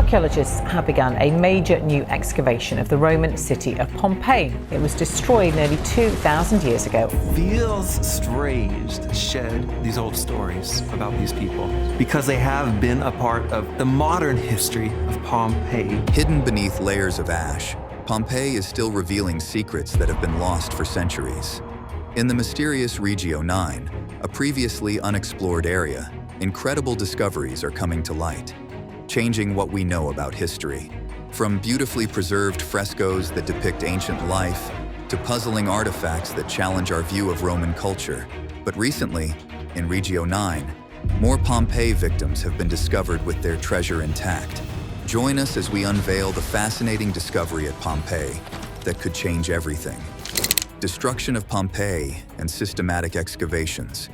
archaeologists have begun a major new excavation of the Roman city of Pompeii. It was destroyed nearly 2,000 years ago. Feels strange to shed these old stories about these people because they have been a part of the modern history of Pompeii. Hidden beneath layers of ash, Pompeii is still revealing secrets that have been lost for centuries. In the mysterious Regio IX, a previously unexplored area, incredible discoveries are coming to light, changing what we know about history. From beautifully preserved frescoes that depict ancient life, to puzzling artifacts that challenge our view of Roman culture. But recently, in Regio IX, more Pompeii victims have been discovered with their treasure intact. Join us as we unveil the fascinating discovery at Pompeii that could change everything. Destruction of Pompeii and systematic excavations.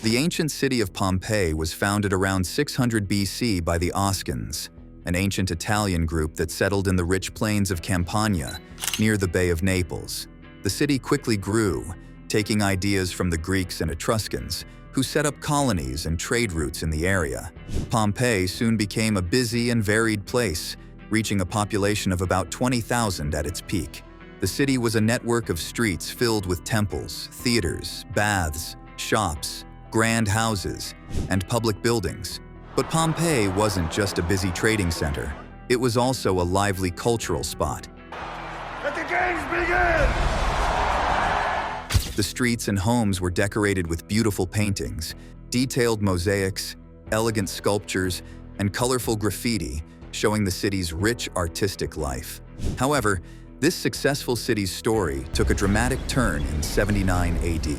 The ancient city of Pompeii was founded around 600 BC by the Oscans, an ancient Italian group that settled in the rich plains of Campania, near the Bay of Naples. The city quickly grew, taking ideas from the Greeks and Etruscans, who set up colonies and trade routes in the area. Pompeii soon became a busy and varied place, reaching a population of about 20,000 at its peak. The city was a network of streets filled with temples, theaters, baths, shops, grand houses, and public buildings. But Pompeii wasn't just a busy trading center. It was also a lively cultural spot. Let the games begin! The streets and homes were decorated with beautiful paintings, detailed mosaics, elegant sculptures, and colorful graffiti, showing the city's rich artistic life. However, this successful city's story took a dramatic turn in 79 AD.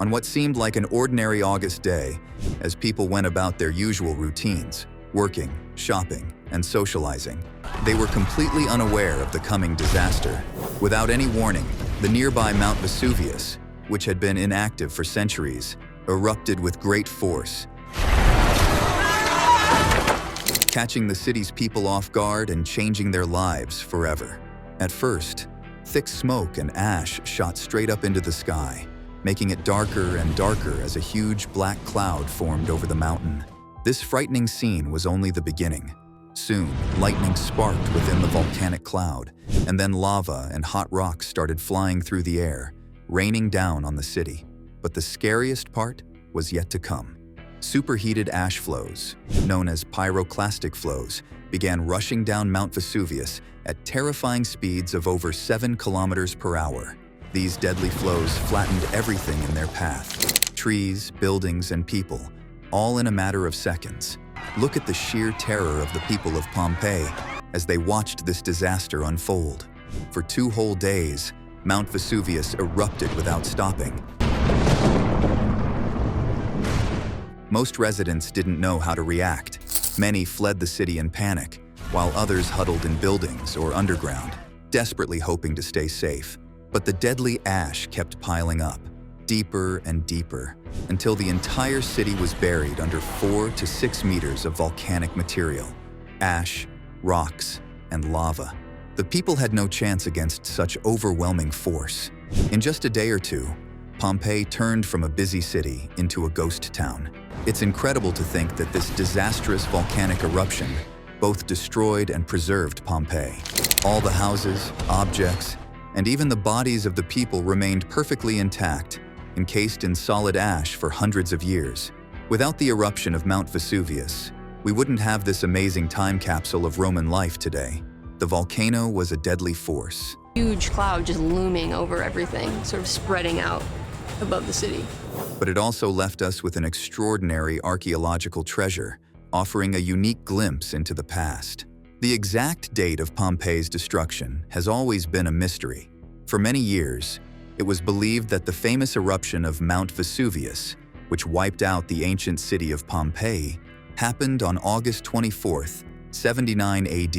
On what seemed like an ordinary August day, as people went about their usual routines, working, shopping, and socializing, they were completely unaware of the coming disaster. Without any warning, the nearby Mount Vesuvius, which had been inactive for centuries, erupted with great force, catching the city's people off guard and changing their lives forever. At first, thick smoke and ash shot straight up into the sky, making it darker and darker as a huge black cloud formed over the mountain. This frightening scene was only the beginning. Soon, lightning sparked within the volcanic cloud, and then lava and hot rocks started flying through the air, raining down on the city. But the scariest part was yet to come. Superheated ash flows, known as pyroclastic flows, began rushing down Mount Vesuvius at terrifying speeds of over 7 kilometers per hour. These deadly flows flattened everything in their path. Trees, buildings, and people, all in a matter of seconds. Look at the sheer terror of the people of Pompeii as they watched this disaster unfold. For 2 whole days, Mount Vesuvius erupted without stopping. Most residents didn't know how to react. Many fled the city in panic, while others huddled in buildings or underground, desperately hoping to stay safe. But the deadly ash kept piling up, deeper and deeper, until the entire city was buried under 4 to 6 meters of volcanic material, ash, rocks, and lava. The people had no chance against such overwhelming force. In just a day or two, Pompeii turned from a busy city into a ghost town. It's incredible to think that this disastrous volcanic eruption both destroyed and preserved Pompeii. All the houses, objects, and even the bodies of the people remained perfectly intact, encased in solid ash for hundreds of years. Without the eruption of Mount Vesuvius, we wouldn't have this amazing time capsule of Roman life today. The volcano was a deadly force. Huge cloud just looming over everything, sort of spreading out above the city. But it also left us with an extraordinary archaeological treasure, offering a unique glimpse into the past. The exact date of Pompeii's destruction has always been a mystery. For many years, it was believed that the famous eruption of Mount Vesuvius, which wiped out the ancient city of Pompeii, happened on August 24th, 79 AD.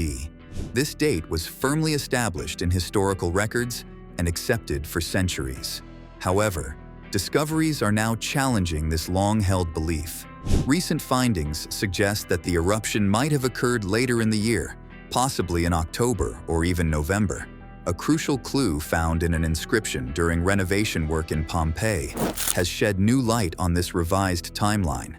This date was firmly established in historical records and accepted for centuries. However, discoveries are now challenging this long-held belief. Recent findings suggest that the eruption might have occurred later in the year, possibly in October or even November. A crucial clue found in an inscription during renovation work in Pompeii has shed new light on this revised timeline.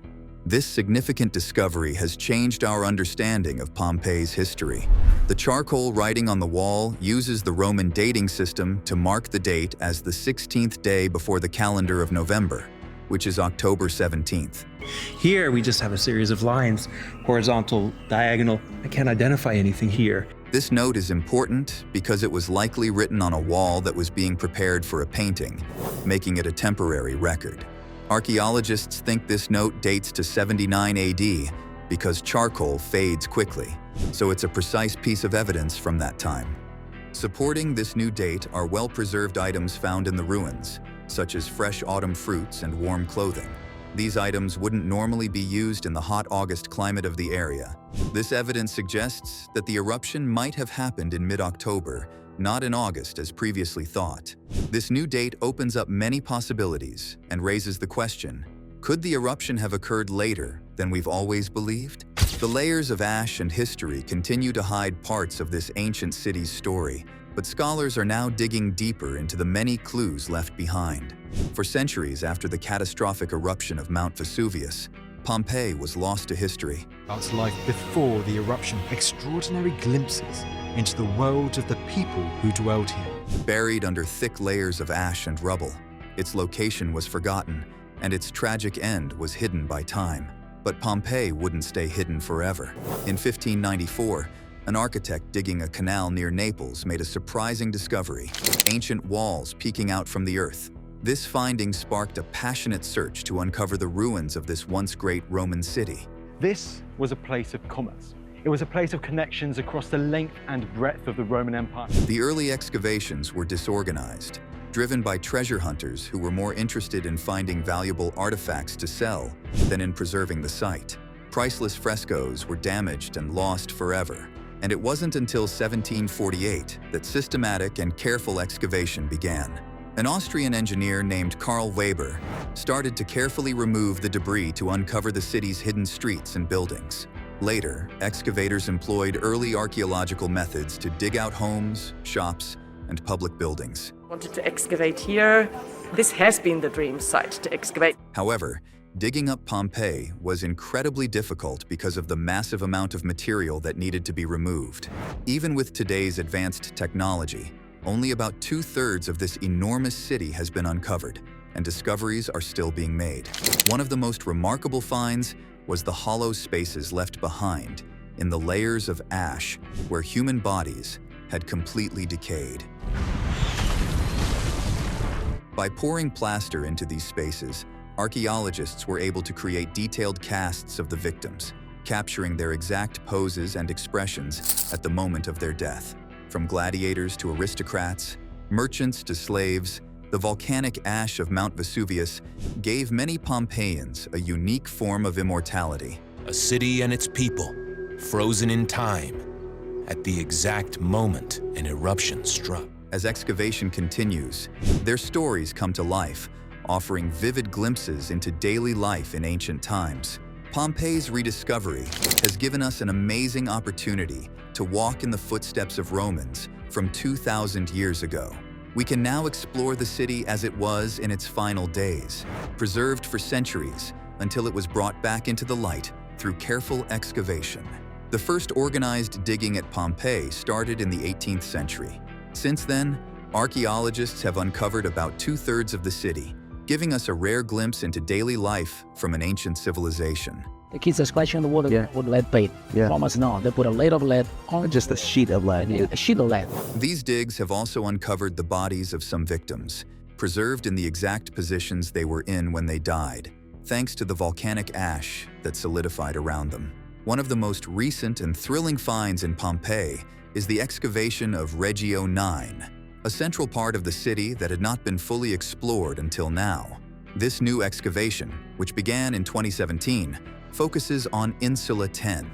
This significant discovery has changed our understanding of Pompeii's history. The charcoal writing on the wall uses the Roman dating system to mark the date as the 16th day before the calendar of November, which is October 17th. Here we just have a series of lines, horizontal, diagonal. I can't identify anything here. This note is important because it was likely written on a wall that was being prepared for a painting, making it a temporary record. Archaeologists think this note dates to 79 AD because charcoal fades quickly, so it's a precise piece of evidence from that time. Supporting this new date are well-preserved items found in the ruins, such as fresh autumn fruits and warm clothing. These items wouldn't normally be used in the hot August climate of the area. This evidence suggests that the eruption might have happened in mid-October, not in August as previously thought. This new date opens up many possibilities and raises the question, could the eruption have occurred later than we've always believed? The layers of ash and history continue to hide parts of this ancient city's story, but scholars are now digging deeper into the many clues left behind. For centuries after the catastrophic eruption of Mount Vesuvius, Pompeii was lost to history. About life before the eruption, extraordinary glimpses into the world of the people who dwelled here. Buried under thick layers of ash and rubble, its location was forgotten, and its tragic end was hidden by time. But Pompeii wouldn't stay hidden forever. In 1594, an architect digging a canal near Naples made a surprising discovery: ancient walls peeking out from the earth. This finding sparked a passionate search to uncover the ruins of this once great Roman city. This was a place of commerce. It was a place of connections across the length and breadth of the Roman Empire. The early excavations were disorganized, driven by treasure hunters who were more interested in finding valuable artifacts to sell than in preserving the site. Priceless frescoes were damaged and lost forever, and it wasn't until 1748 that systematic and careful excavation began. An Austrian engineer named Karl Weber started to carefully remove the debris to uncover the city's hidden streets and buildings. Later, excavators employed early archaeological methods to dig out homes, shops, and public buildings. Wanted to excavate here. This has been the dream site to excavate. However, digging up Pompeii was incredibly difficult because of the massive amount of material that needed to be removed. Even with today's advanced technology, only about 2/3 of this enormous city has been uncovered, and discoveries are still being made. One of the most remarkable finds was the hollow spaces left behind in the layers of ash where human bodies had completely decayed. By pouring plaster into these spaces, archaeologists were able to create detailed casts of the victims, capturing their exact poses and expressions at the moment of their death. From gladiators to aristocrats, merchants to slaves, the volcanic ash of Mount Vesuvius gave many Pompeians a unique form of immortality. A city and its people, frozen in time, at the exact moment an eruption struck. As excavation continues, their stories come to life, offering vivid glimpses into daily life in ancient times. Pompeii's rediscovery has given us an amazing opportunity to walk in the footsteps of Romans from 2,000 years ago. We can now explore the city as it was in its final days, preserved for centuries until it was brought back into the light through careful excavation. The first organized digging at Pompeii started in the 18th century. Since then, archaeologists have uncovered about 2/3 of the city, giving us a rare glimpse into daily life from an ancient civilization. The kids are splashing in the water with lead paint. Almost no, they put a layer of lead on Just a sheet of lead. a sheet of lead. These digs have also uncovered the bodies of some victims, preserved in the exact positions they were in when they died, thanks to the volcanic ash that solidified around them. One of the most recent and thrilling finds in Pompeii is the excavation of Regio-Nine, a central part of the city that had not been fully explored until now. This new excavation, which began in 2017, focuses on Insula 10.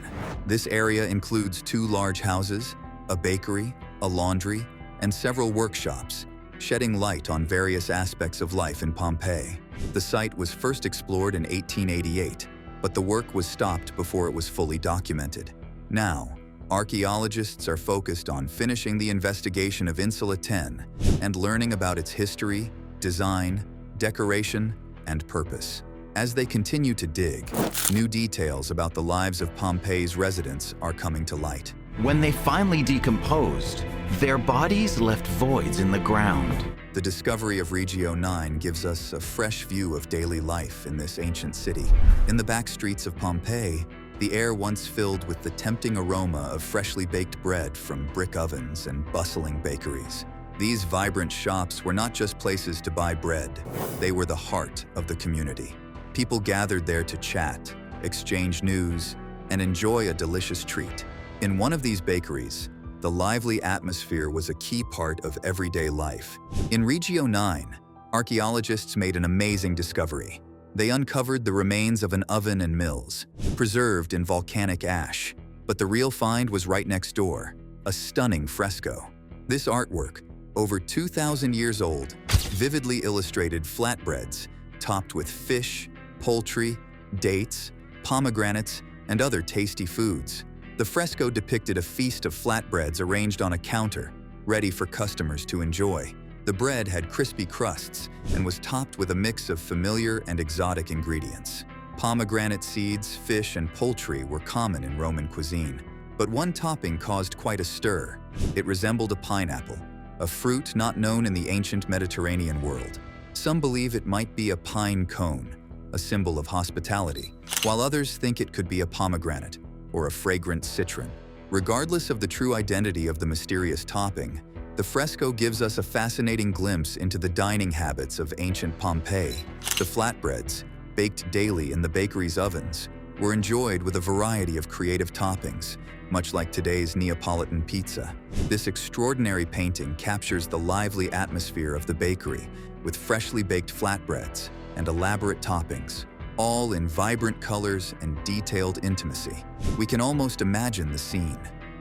This area includes 2 large houses, a bakery, a laundry, and several workshops, shedding light on various aspects of life in Pompeii. The site was first explored in 1888, but the work was stopped before it was fully documented. Now, archaeologists are focused on finishing the investigation of Insula 10 and learning about its history, design, decoration, and purpose. As they continue to dig, new details about the lives of Pompeii's residents are coming to light. When they finally decomposed, their bodies left voids in the ground. The discovery of Regio-Nine gives us a fresh view of daily life in this ancient city. In the back streets of Pompeii, the air once filled with the tempting aroma of freshly baked bread from brick ovens and bustling bakeries. These vibrant shops were not just places to buy bread, they were the heart of the community. People gathered there to chat, exchange news, and enjoy a delicious treat. In one of these bakeries, the lively atmosphere was a key part of everyday life. In Regio-Nine, archaeologists made an amazing discovery. They uncovered the remains of an oven and mills, preserved in volcanic ash. But the real find was right next door, a stunning fresco. This artwork, over 2,000 years old, vividly illustrated flatbreads topped with fish, poultry, dates, pomegranates, and other tasty foods. The fresco depicted a feast of flatbreads arranged on a counter, ready for customers to enjoy. The bread had crispy crusts and was topped with a mix of familiar and exotic ingredients. Pomegranate seeds, fish, and poultry were common in Roman cuisine, but one topping caused quite a stir. It resembled a pineapple, a fruit not known in the ancient Mediterranean world. Some believe it might be a pine cone, a symbol of hospitality, while others think it could be a pomegranate or a fragrant citron. Regardless of the true identity of the mysterious topping, the fresco gives us a fascinating glimpse into the dining habits of ancient Pompeii. The flatbreads, baked daily in the bakery's ovens, were enjoyed with a variety of creative toppings, much like today's Neapolitan pizza. This extraordinary painting captures the lively atmosphere of the bakery, with freshly baked flatbreads and elaborate toppings, all in vibrant colors and detailed intimacy. We can almost imagine the scene: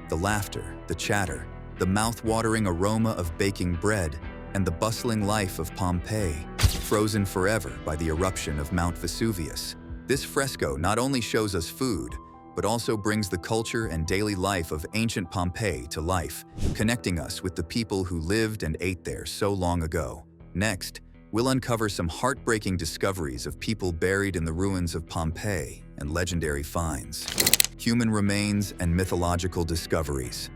the laughter, the chatter, the mouth-watering aroma of baking bread, and the bustling life of Pompeii, frozen forever by the eruption of Mount Vesuvius. This fresco not only shows us food, but also brings the culture and daily life of ancient Pompeii to life, connecting us with the people who lived and ate there so long ago. Next, we'll uncover some heartbreaking discoveries of people buried in the ruins of Pompeii and legendary finds, human remains, and mythological discoveries.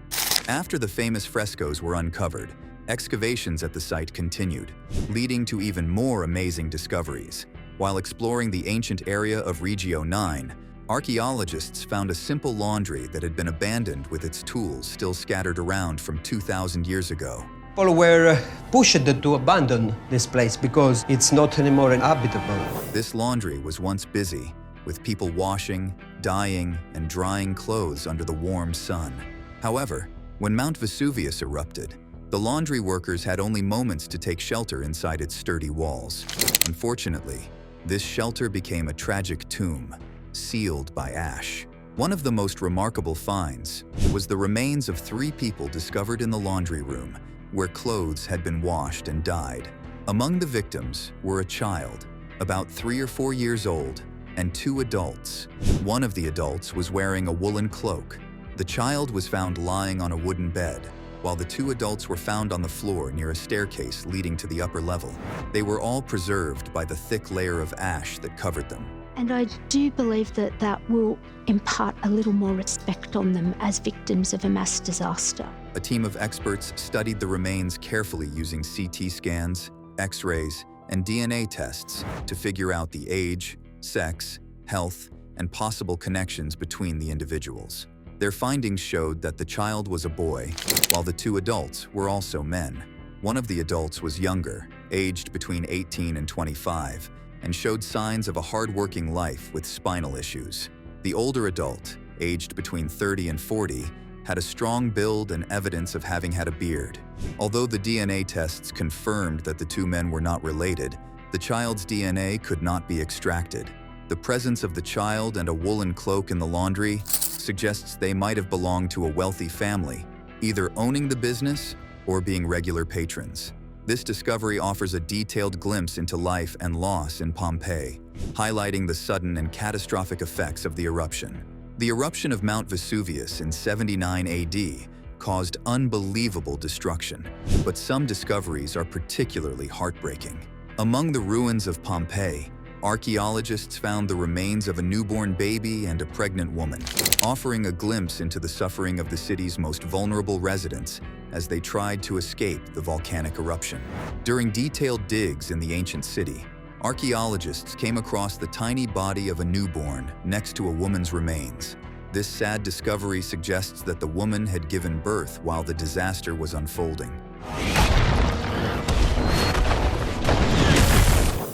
After the famous frescoes were uncovered, excavations at the site continued, leading to even more amazing discoveries. While exploring the ancient area of Regio-Nine, archaeologists found a simple laundry that had been abandoned with its tools still scattered around from 2,000 years ago. People were pushed to abandon this place because it's not anymore inhabitable. This laundry was once busy, with people washing, dyeing, and drying clothes under the warm sun. However, when Mount Vesuvius erupted, the laundry workers had only moments to take shelter inside its sturdy walls. Unfortunately, this shelter became a tragic tomb, sealed by ash. One of the most remarkable finds was the remains of 3 people discovered in the laundry room, where clothes had been washed and dyed. Among the victims were a child, about 3 or 4 years old, and 2 adults. One of the adults was wearing a woolen cloak. The child was found lying on a wooden bed, while the 2 adults were found on the floor near a staircase leading to the upper level. They were all preserved by the thick layer of ash that covered them. And I do believe that that will impart a little more respect on them as victims of a mass disaster. A team of experts studied the remains carefully using CT scans, X-rays, and DNA tests to figure out the age, sex, health, and possible connections between the individuals. Their findings showed that the child was a boy, while the 2 adults were also men. One of the adults was younger, aged between 18 and 25, and showed signs of a hard-working life with spinal issues. The older adult, aged between 30 and 40, had a strong build and evidence of having had a beard. Although the DNA tests confirmed that the 2 men were not related, the child's DNA could not be extracted. The presence of the child and a woolen cloak in the laundry suggests they might have belonged to a wealthy family, either owning the business or being regular patrons. This discovery offers a detailed glimpse into life and loss in Pompeii, highlighting the sudden and catastrophic effects of the eruption. The eruption of Mount Vesuvius in 79 AD caused unbelievable destruction, but some discoveries are particularly heartbreaking. Among the ruins of Pompeii, archaeologists found the remains of a newborn baby and a pregnant woman, offering a glimpse into the suffering of the city's most vulnerable residents as they tried to escape the volcanic eruption. During detailed digs in the ancient city, archaeologists came across the tiny body of a newborn next to a woman's remains. This sad discovery suggests that the woman had given birth while the disaster was unfolding.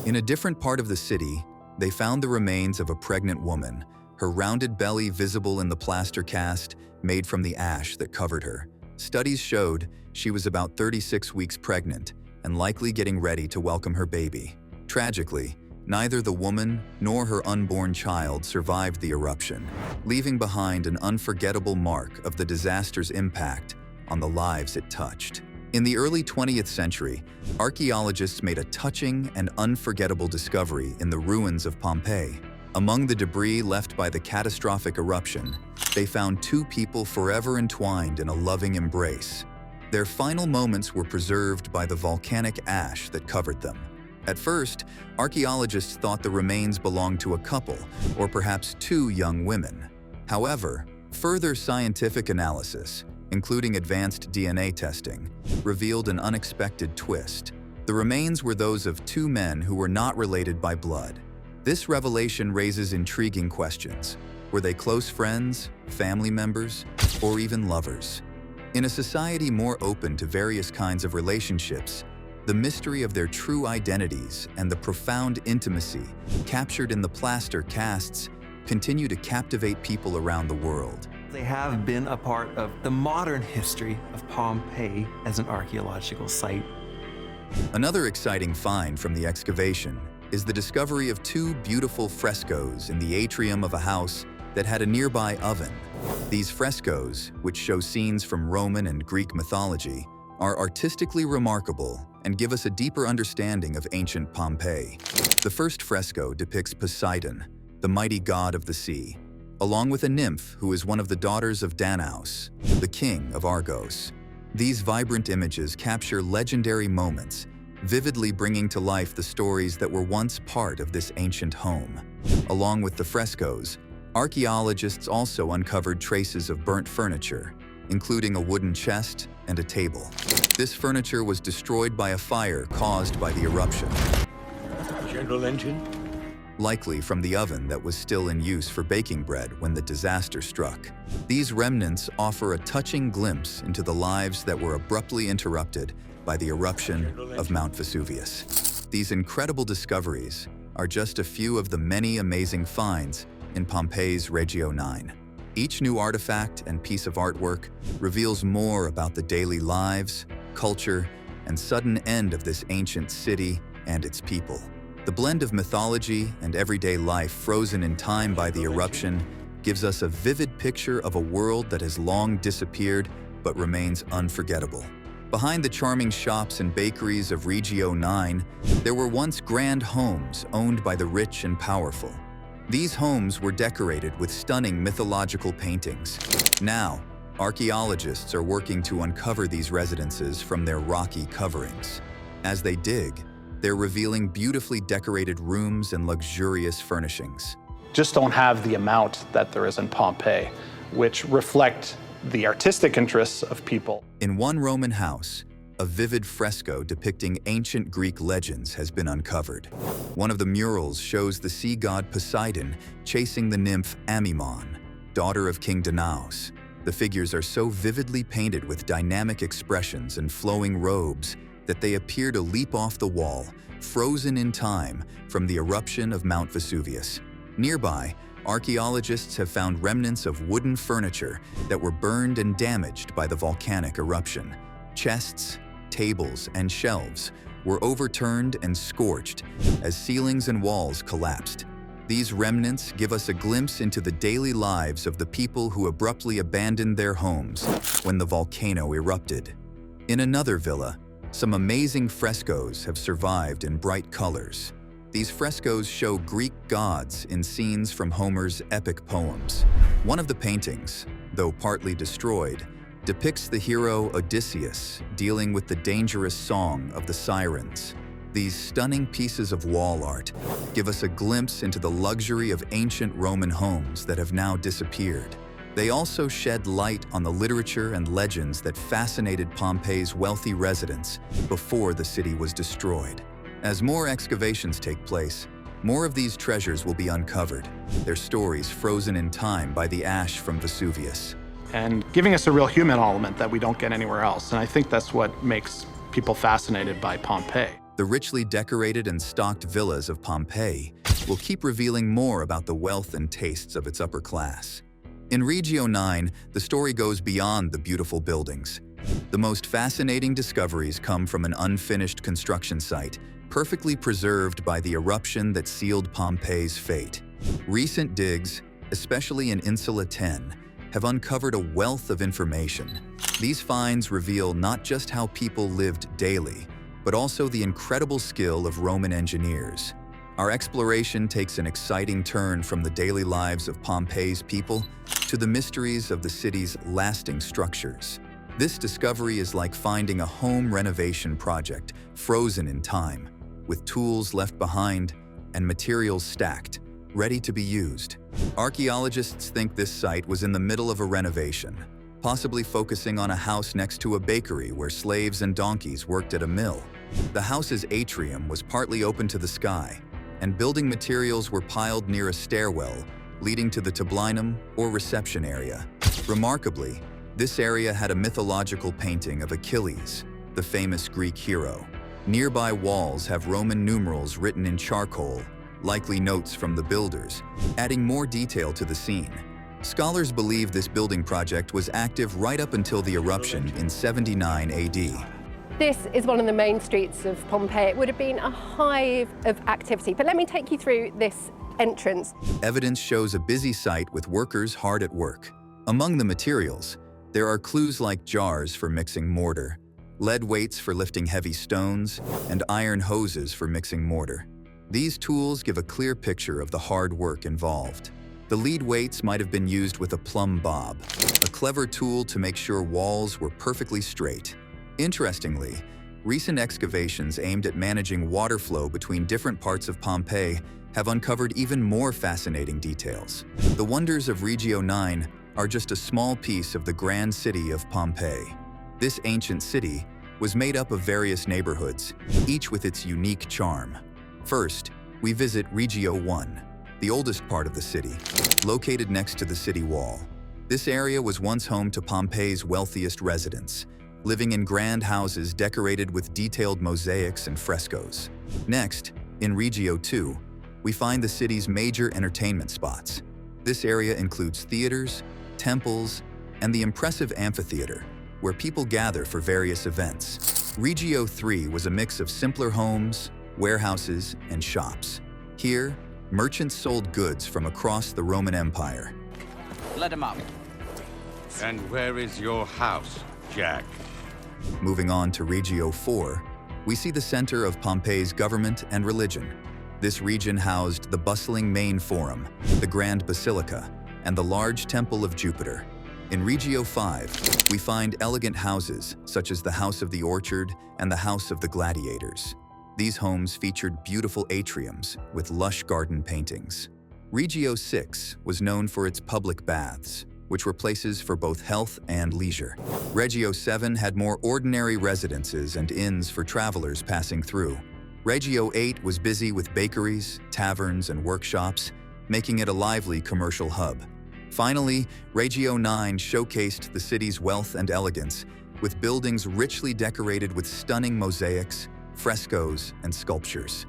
In a different part of the city, they found the remains of a pregnant woman, her rounded belly visible in the plaster cast made from the ash that covered her. Studies showed she was about 36 weeks pregnant and likely getting ready to welcome her baby. Tragically, neither the woman nor her unborn child survived the eruption, leaving behind an unforgettable mark of the disaster's impact on the lives it touched. In the early 20th century, archaeologists made a touching and unforgettable discovery in the ruins of Pompeii. Among the debris left by the catastrophic eruption, they found two people forever entwined in a loving embrace. Their final moments were preserved by the volcanic ash that covered them. At first, archaeologists thought the remains belonged to a couple, or perhaps two young women. However, further scientific analysis, including advanced DNA testing, revealed an unexpected twist. The remains were those of two men who were not related by blood. This revelation raises intriguing questions. Were they close friends, family members, or even lovers? In a society more open to various kinds of relationships, the mystery of their true identities and the profound intimacy captured in the plaster casts continue to captivate people around the world. They have been a part of the modern history of Pompeii as an archaeological site. Another exciting find from the excavation is the discovery of two beautiful frescoes in the atrium of a house that had a nearby oven. These frescoes, which show scenes from Roman and Greek mythology, are artistically remarkable and give us a deeper understanding of ancient Pompeii. The first fresco depicts Poseidon, the mighty god of the sea, along with a nymph who is one of the daughters of Danaus, the king of Argos. These vibrant images capture legendary moments, vividly bringing to life the stories that were once part of this ancient home. Along with the frescoes, archaeologists also uncovered traces of burnt furniture, including a wooden chest and a table. This furniture was destroyed by a fire caused by the eruption. General engine? Likely from the oven that was still in use for baking bread when the disaster struck. These remnants offer a touching glimpse into the lives that were abruptly interrupted by the eruption of Mount Vesuvius. These incredible discoveries are just a few of the many amazing finds in Pompeii's Regio IX. Each new artifact and piece of artwork reveals more about the daily lives, culture, and sudden end of this ancient city and its people. The blend of mythology and everyday life frozen in time by the eruption gives us a vivid picture of a world that has long disappeared but remains unforgettable. Behind the charming shops and bakeries of Regio IX, there were once grand homes owned by the rich and powerful. These homes were decorated with stunning mythological paintings. Now, archaeologists are working to uncover these residences from their rocky coverings. As they dig, they're revealing beautifully decorated rooms and luxurious furnishings. Just don't have the amount that there is in Pompeii, which reflect the artistic interests of people. In one Roman house, a vivid fresco depicting ancient Greek legends has been uncovered. One of the murals shows the sea god Poseidon chasing the nymph Amymon, daughter of King Danaus. The figures are so vividly painted with dynamic expressions and flowing robes that they appear to leap off the wall, frozen in time from the eruption of Mount Vesuvius. Nearby, archaeologists have found remnants of wooden furniture that were burned and damaged by the volcanic eruption. Chests, tables, and shelves were overturned and scorched as ceilings and walls collapsed. These remnants give us a glimpse into the daily lives of the people who abruptly abandoned their homes when the volcano erupted. In another villa, some amazing frescoes have survived in bright colors. These frescoes show Greek gods in scenes from Homer's epic poems. One of the paintings, though partly destroyed, depicts the hero Odysseus dealing with the dangerous song of the sirens. These stunning pieces of wall art give us a glimpse into the luxury of ancient Roman homes that have now disappeared. They also shed light on the literature and legends that fascinated Pompeii's wealthy residents before the city was destroyed. As more excavations take place, more of these treasures will be uncovered, their stories frozen in time by the ash from Vesuvius. And giving us a real human element that we don't get anywhere else. And I think that's what makes people fascinated by Pompeii. The richly decorated and stocked villas of Pompeii will keep revealing more about the wealth and tastes of its upper class. In Regio IX, the story goes beyond the beautiful buildings. The most fascinating discoveries come from an unfinished construction site, perfectly preserved by the eruption that sealed Pompeii's fate. Recent digs, especially in Insula 10, have uncovered a wealth of information. These finds reveal not just how people lived daily, but also the incredible skill of Roman engineers. Our exploration takes an exciting turn from the daily lives of Pompeii's people to the mysteries of the city's lasting structures. This discovery is like finding a home renovation project frozen in time, with tools left behind and materials stacked, ready to be used. Archaeologists think this site was in the middle of a renovation, possibly focusing on a house next to a bakery where slaves and donkeys worked at a mill. The house's atrium was partly open to the sky, and building materials were piled near a stairwell leading to the tablinum or reception area. Remarkably, this area had a mythological painting of Achilles, the famous Greek hero. Nearby walls have Roman numerals written in charcoal, likely notes from the builders, adding more detail to the scene. Scholars believe this building project was active right up until the eruption in 79 AD. This is one of the main streets of Pompeii. It would have been a hive of activity, but let me take you through this entrance. Evidence shows a busy site with workers hard at work. Among the materials, there are clues like jars for mixing mortar, lead weights for lifting heavy stones, and iron hoses for mixing mortar. These tools give a clear picture of the hard work involved. The lead weights might have been used with a plumb bob, a clever tool to make sure walls were perfectly straight. Interestingly, recent excavations aimed at managing water flow between different parts of Pompeii have uncovered even more fascinating details. The wonders of Regio IX are just a small piece of the grand city of Pompeii. This ancient city was made up of various neighborhoods, each with its unique charm. First, we visit Regio I, the oldest part of the city, located next to the city wall. This area was once home to Pompeii's wealthiest residents, living in grand houses decorated with detailed mosaics and frescoes. Next, in Regio II, we find the city's major entertainment spots. This area includes theaters, temples, and the impressive amphitheater, where people gather for various events. Regio III was a mix of simpler homes, warehouses, and shops. Here, merchants sold goods from across the Roman Empire. Let him up. And where is your house, Jack? Moving on to Regio IV, we see the center of Pompeii's government and religion. This region housed the bustling main forum, the Grand Basilica, and the large Temple of Jupiter. In Regio V, we find elegant houses such as the House of the Orchard and the House of the Gladiators. These homes featured beautiful atriums with lush garden paintings. Regio VI was known for its public baths, which were places for both health and leisure. Regio VII had more ordinary residences and inns for travelers passing through. Regio VIII was busy with bakeries, taverns, and workshops, making it a lively commercial hub. Finally, Regio IX showcased the city's wealth and elegance, with buildings richly decorated with stunning mosaics, frescoes, and sculptures.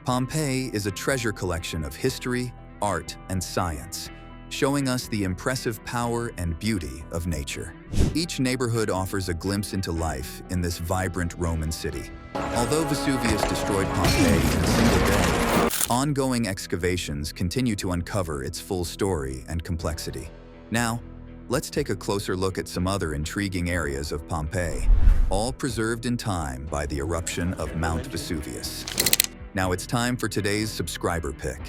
Pompeii is a treasure collection of history, art, and science, showing us the impressive power and beauty of nature. Each neighborhood offers a glimpse into life in this vibrant Roman city. Although Vesuvius destroyed Pompeii in a single day, ongoing excavations continue to uncover its full story and complexity. Now, let's take a closer look at some other intriguing areas of Pompeii, all preserved in time by the eruption of Mount Vesuvius. Now it's time for today's subscriber pick.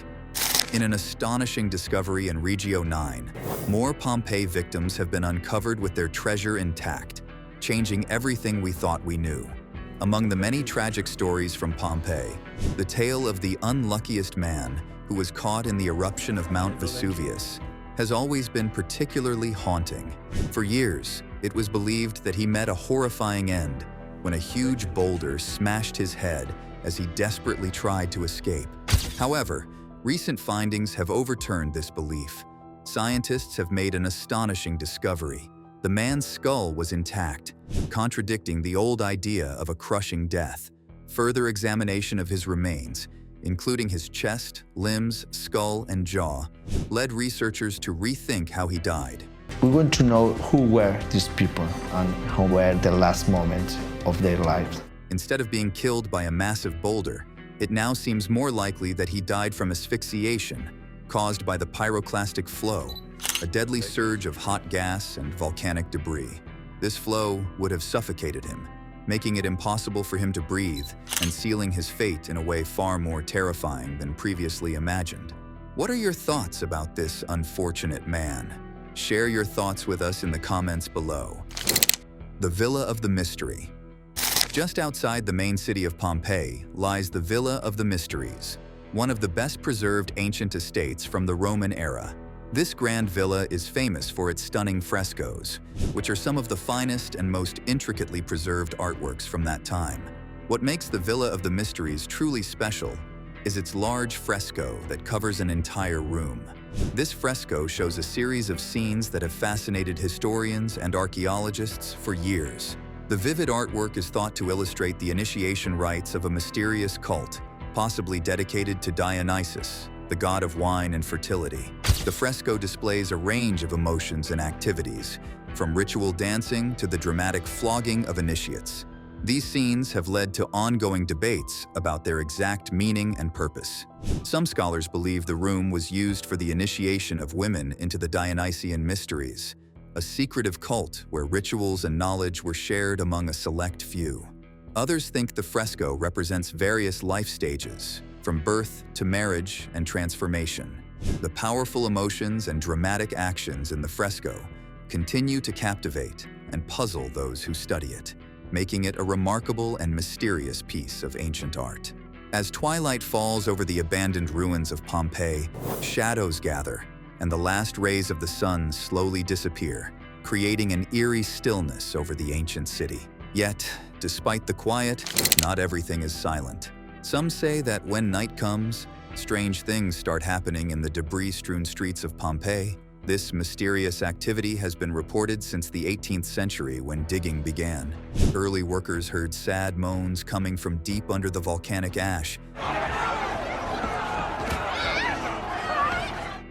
In an astonishing discovery in Regio IX, more Pompeii victims have been uncovered with their treasure intact, changing everything we thought we knew. Among the many tragic stories from Pompeii, the tale of the unluckiest man who was caught in the eruption of Mount Vesuvius has always been particularly haunting. For years, it was believed that he met a horrifying end when a huge boulder smashed his head as he desperately tried to escape. However, recent findings have overturned this belief. Scientists have made an astonishing discovery. The man's skull was intact, contradicting the old idea of a crushing death. Further examination of his remains, including his chest, limbs, skull, and jaw, led researchers to rethink how he died. We want to know who were these people and how were the last moments of their lives. Instead of being killed by a massive boulder, it now seems more likely that he died from asphyxiation caused by the pyroclastic flow, a deadly surge of hot gas and volcanic debris. This flow would have suffocated him, making it impossible for him to breathe and sealing his fate in a way far more terrifying than previously imagined. What are your thoughts about this unfortunate man? Share your thoughts with us in the comments below. The Villa of the Mystery. Just outside the main city of Pompeii lies the Villa of the Mysteries, one of the best preserved ancient estates from the Roman era. This grand villa is famous for its stunning frescoes, which are some of the finest and most intricately preserved artworks from that time. What makes the Villa of the Mysteries truly special is its large fresco that covers an entire room. This fresco shows a series of scenes that have fascinated historians and archaeologists for years. The vivid artwork is thought to illustrate the initiation rites of a mysterious cult, possibly dedicated to Dionysus, the god of wine and fertility. The fresco displays a range of emotions and activities, from ritual dancing to the dramatic flogging of initiates. These scenes have led to ongoing debates about their exact meaning and purpose. Some scholars believe the room was used for the initiation of women into the Dionysian mysteries, a secretive cult where rituals and knowledge were shared among a select few. Others think the fresco represents various life stages, from birth to marriage and transformation. The powerful emotions and dramatic actions in the fresco continue to captivate and puzzle those who study it, making it a remarkable and mysterious piece of ancient art. As twilight falls over the abandoned ruins of Pompeii, shadows gather, and the last rays of the sun slowly disappear, creating an eerie stillness over the ancient city. Yet, despite the quiet, not everything is silent. Some say that when night comes, strange things start happening in the debris-strewn streets of Pompeii. This mysterious activity has been reported since the 18th century when digging began. Early workers heard sad moans coming from deep under the volcanic ash,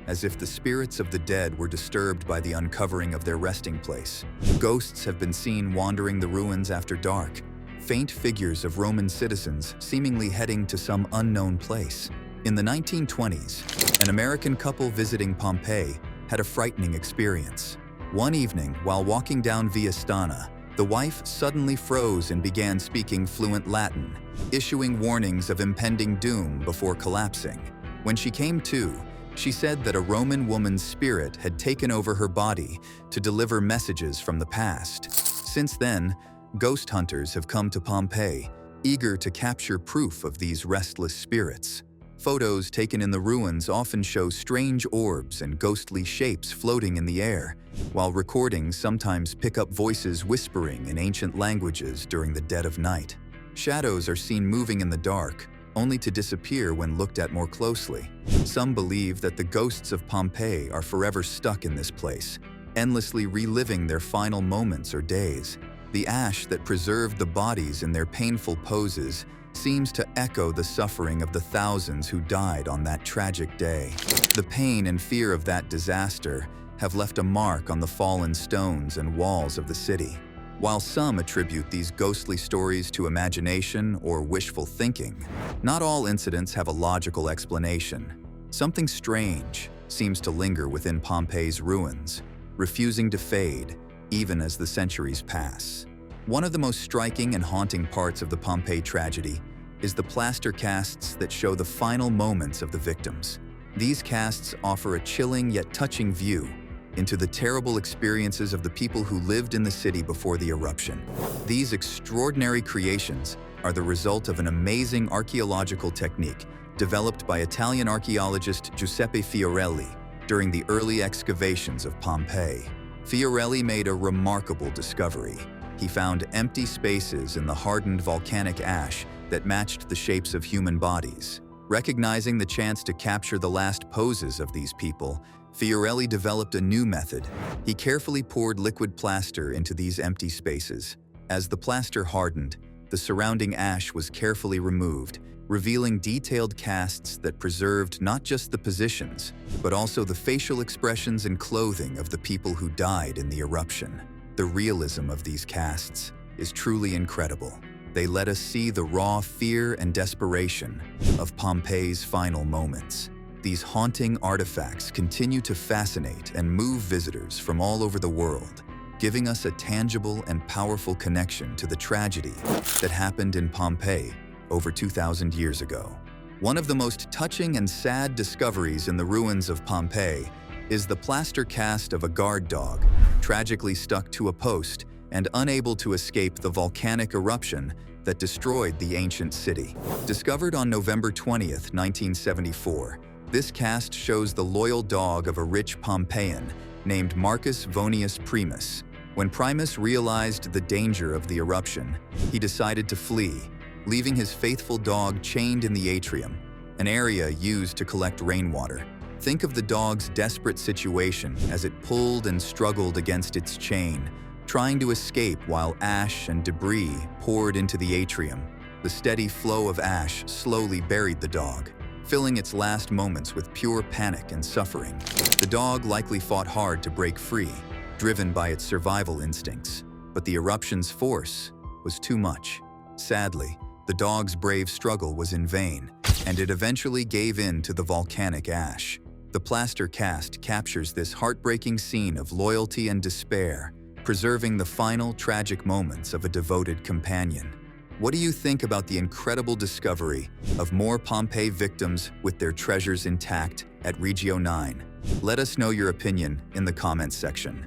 as if the spirits of the dead were disturbed by the uncovering of their resting place. Ghosts have been seen wandering the ruins after dark, faint figures of Roman citizens seemingly heading to some unknown place. In the 1920s, an American couple visiting Pompeii had a frightening experience. One evening, while walking down Via Stana, the wife suddenly froze and began speaking fluent Latin, issuing warnings of impending doom before collapsing. When she came to, she said that a Roman woman's spirit had taken over her body to deliver messages from the past. Since then, ghost hunters have come to Pompeii, eager to capture proof of these restless spirits. Photos taken in the ruins often show strange orbs and ghostly shapes floating in the air, while recordings sometimes pick up voices whispering in ancient languages during the dead of night. Shadows are seen moving in the dark, only to disappear when looked at more closely. Some believe that the ghosts of Pompeii are forever stuck in this place, endlessly reliving their final moments or days. The ash that preserved the bodies in their painful poses seems to echo the suffering of the thousands who died on that tragic day. The pain and fear of that disaster have left a mark on the fallen stones and walls of the city. While some attribute these ghostly stories to imagination or wishful thinking, not all incidents have a logical explanation. Something strange seems to linger within Pompeii's ruins, refusing to fade even as the centuries pass. One of the most striking and haunting parts of the Pompeii tragedy is the plaster casts that show the final moments of the victims. These casts offer a chilling yet touching view, into the terrible experiences of the people who lived in the city before the eruption. These extraordinary creations are the result of an amazing archaeological technique developed by Italian archaeologist Giuseppe Fiorelli during the early excavations of Pompeii. Fiorelli made a remarkable discovery. He found empty spaces in the hardened volcanic ash that matched the shapes of human bodies. Recognizing the chance to capture the last poses of these people, Fiorelli developed a new method. He carefully poured liquid plaster into these empty spaces. As the plaster hardened, the surrounding ash was carefully removed, revealing detailed casts that preserved not just the positions, but also the facial expressions and clothing of the people who died in the eruption. The realism of these casts is truly incredible. They let us see the raw fear and desperation of Pompeii's final moments. These haunting artifacts continue to fascinate and move visitors from all over the world, giving us a tangible and powerful connection to the tragedy that happened in Pompeii over 2,000 years ago. One of the most touching and sad discoveries in the ruins of Pompeii is the plaster cast of a guard dog, tragically stuck to a post and unable to escape the volcanic eruption that destroyed the ancient city. Discovered on November 20th, 1974, this cast shows the loyal dog of a rich Pompeian named Marcus Vonius Primus. When Primus realized the danger of the eruption, he decided to flee, leaving his faithful dog chained in the atrium, an area used to collect rainwater. Think of the dog's desperate situation as it pulled and struggled against its chain, trying to escape while ash and debris poured into the atrium. The steady flow of ash slowly buried the dog, filling its last moments with pure panic and suffering. The dog likely fought hard to break free, driven by its survival instincts, but the eruption's force was too much. Sadly, the dog's brave struggle was in vain, and it eventually gave in to the volcanic ash. The plaster cast captures this heartbreaking scene of loyalty and despair, preserving the final tragic moments of a devoted companion. What do you think about the incredible discovery of more Pompeii victims with their treasures intact at Regio IX? Let us know your opinion in the comments section.